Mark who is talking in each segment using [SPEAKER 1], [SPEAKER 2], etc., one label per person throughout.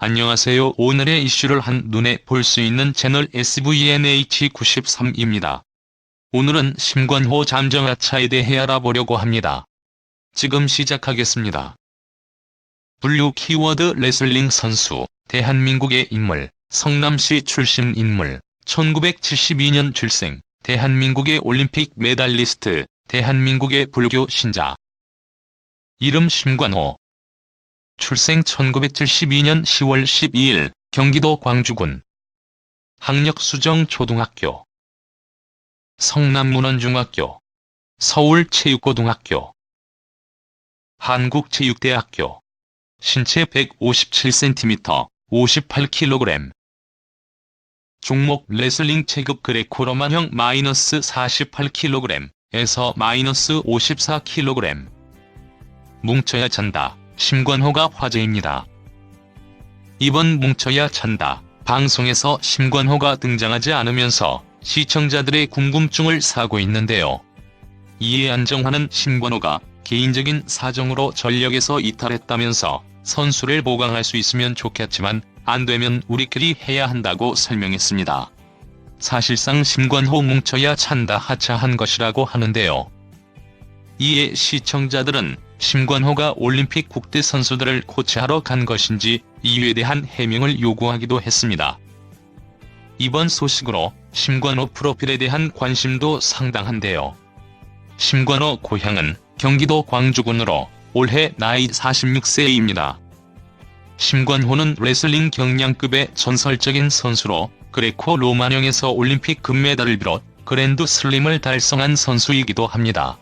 [SPEAKER 1] 안녕하세요. 오늘의 이슈를 한눈에 볼 수 있는 채널 SVNH93입니다. 오늘은 심관호 잠정하차에 대해 알아보려고 합니다. 지금 시작하겠습니다. 분류 키워드 레슬링 선수, 대한민국의 인물, 성남시 출신 인물, 1972년 출생, 대한민국의 올림픽 메달리스트, 대한민국의 불교 신자. 이름 심관호. 출생 1972년 10월 12일, 경기도 광주군. 학력 수정초등학교, 성남문헌중학교, 서울체육고등학교, 한국체육대학교. 신체 157cm, 58kg. 종목 레슬링 체급 그레코로만형 -48kg, 에서 -54kg. 뭉쳐야 찬다. 심관호가 화제입니다. 이번 뭉쳐야 찬다 방송에서 심관호가 등장하지 않으면서 시청자들의 궁금증을 사고 있는데요. 이에 안정환은 심관호가 개인적인 사정으로 전력에서 이탈했다면서 선수를 보강할 수 있으면 좋겠지만 안되면 우리끼리 해야 한다고 설명했습니다. 사실상 심관호 뭉쳐야 찬다 하차한 것이라고 하는데요. 이에 시청자들은 심관호가 올림픽 국대 선수들을 코치하러 간 것인지 이유에 대한 해명을 요구하기도 했습니다. 이번 소식으로 심관호 프로필에 대한 관심도 상당한데요. 심관호 고향은 경기도 광주군으로 올해 나이 46세입니다. 심관호는 레슬링 경량급의 전설적인 선수로 그레코 로마령에서 올림픽 금메달을 비롯 그랜드 슬림을 달성한 선수이기도 합니다.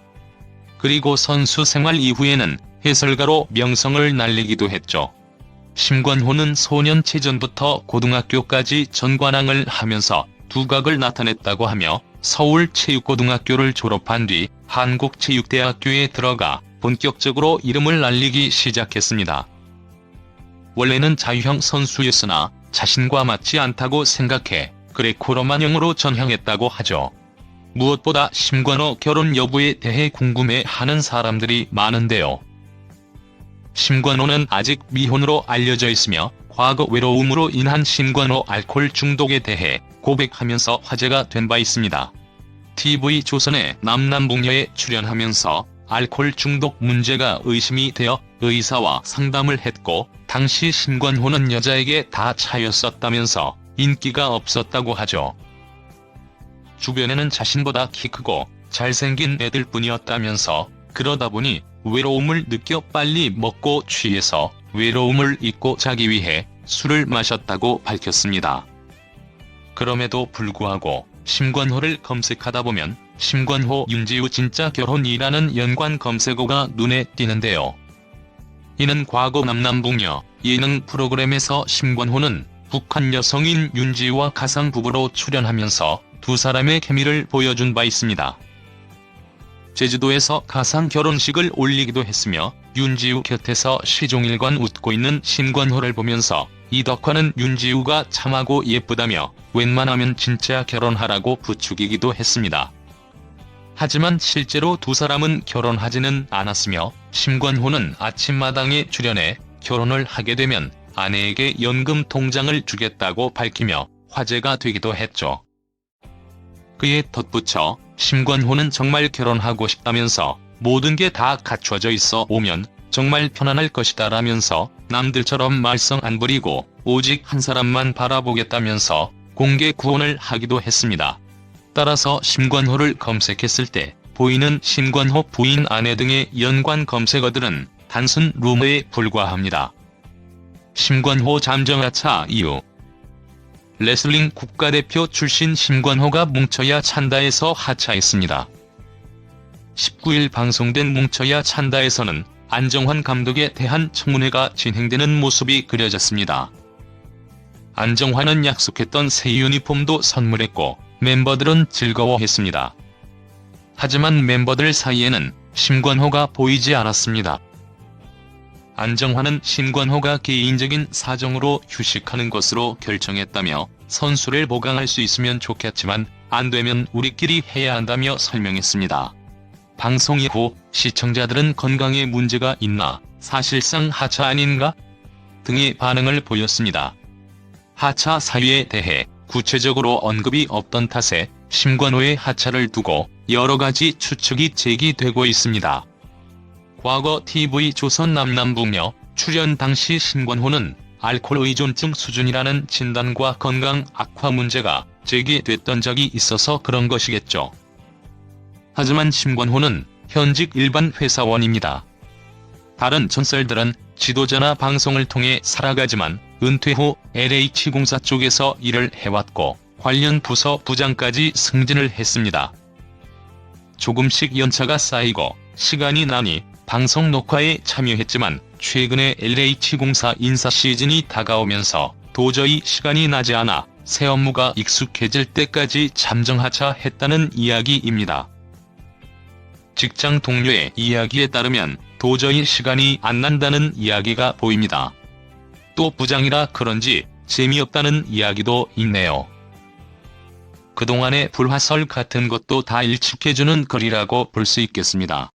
[SPEAKER 1] 그리고 선수 생활 이후에는 해설가로 명성을 날리기도 했죠. 심관호는 소년체전부터 고등학교까지 전관왕을 하면서 두각을 나타냈다고 하며 서울체육고등학교를 졸업한 뒤 한국체육대학교에 들어가 본격적으로 이름을 날리기 시작했습니다. 원래는 자유형 선수였으나 자신과 맞지 않다고 생각해 그레코로만형으로 전향했다고 하죠. 무엇보다 심관호 결혼 여부에 대해 궁금해하는 사람들이 많은데요. 심관호는 아직 미혼으로 알려져 있으며 과거 외로움으로 인한 심관호 알코올 중독에 대해 고백하면서 화제가 된 바 있습니다. TV조선의 남남북녀에 출연하면서 알코올 중독 문제가 의심이 되어 의사와 상담을 했고 당시 심관호는 여자에게 다 차였었다면서 인기가 없었다고 하죠. 주변에는 자신보다 키 크고 잘생긴 애들 뿐이었다면서 그러다 보니 외로움을 느껴 빨리 먹고 취해서 외로움을 잊고 자기 위해 술을 마셨다고 밝혔습니다. 그럼에도 불구하고 심관호를 검색하다 보면 심관호 윤지우 진짜 결혼이라는 연관 검색어가 눈에 띄는데요. 이는 과거 남남북녀 예능 프로그램에서 심관호는 북한 여성인 윤지우와 가상 부부로 출연하면서 두 사람의 케미를 보여준 바 있습니다. 제주도에서 가상 결혼식을 올리기도 했으며 윤지우 곁에서 시종일관 웃고 있는 심관호를 보면서 이덕화는 윤지우가 참하고 예쁘다며 웬만하면 진짜 결혼하라고 부추기기도 했습니다. 하지만 실제로 두 사람은 결혼하지는 않았으며 심관호는 아침마당에 출연해 결혼을 하게 되면 아내에게 연금 통장을 주겠다고 밝히며 화제가 되기도 했죠. 그에 덧붙여 심관호는 정말 결혼하고 싶다면서 모든 게 다 갖춰져 있어 오면 정말 편안할 것이다 라면서 남들처럼 말썽 안 부리고 오직 한 사람만 바라보겠다면서 공개 구원을 하기도 했습니다. 따라서 심관호를 검색했을 때 보이는 심관호 부인 아내 등의 연관 검색어들은 단순 루머에 불과합니다. 심관호 잠정하차 이유. 레슬링 국가대표 출신 심관호가 뭉쳐야 찬다에서 하차했습니다. 19일 방송된 뭉쳐야 찬다에서는 안정환 감독에 대한 청문회가 진행되는 모습이 그려졌습니다. 안정환은 약속했던 새 유니폼도 선물했고 멤버들은 즐거워했습니다. 하지만 멤버들 사이에는 심관호가 보이지 않았습니다. 안정환은 심관호가 개인적인 사정으로 휴식하는 것으로 결정했다며 선수를 보강할 수 있으면 좋겠지만 안되면 우리끼리 해야 한다며 설명했습니다. 방송 이후 시청자들은 건강에 문제가 있나, 사실상 하차 아닌가 등의 반응을 보였습니다. 하차 사유에 대해 구체적으로 언급이 없던 탓에 심관호의 하차를 두고 여러 가지 추측이 제기되고 있습니다. 과거 TV조선 남남북녀 출연 당시 심관호는 알코올 의존증 수준이라는 진단과 건강 악화 문제가 제기됐던 적이 있어서 그런 것이겠죠. 하지만 심관호는 현직 일반 회사원입니다. 다른 전설들은 지도자나 방송을 통해 살아가지만 은퇴 후 LH공사 쪽에서 일을 해왔고 관련 부서 부장까지 승진을 했습니다. 조금씩 연차가 쌓이고 시간이 나니 방송 녹화에 참여했지만 최근에 LH공사 인사 시즌이 다가오면서 도저히 시간이 나지 않아 새 업무가 익숙해질 때까지 잠정하차했다는 이야기입니다. 직장 동료의 이야기에 따르면 도저히 시간이 안 난다는 이야기가 보입니다. 또 부장이라 그런지 재미없다는 이야기도 있네요. 그동안의 불화설 같은 것도 다 일축해주는 글이라고 볼 수 있겠습니다.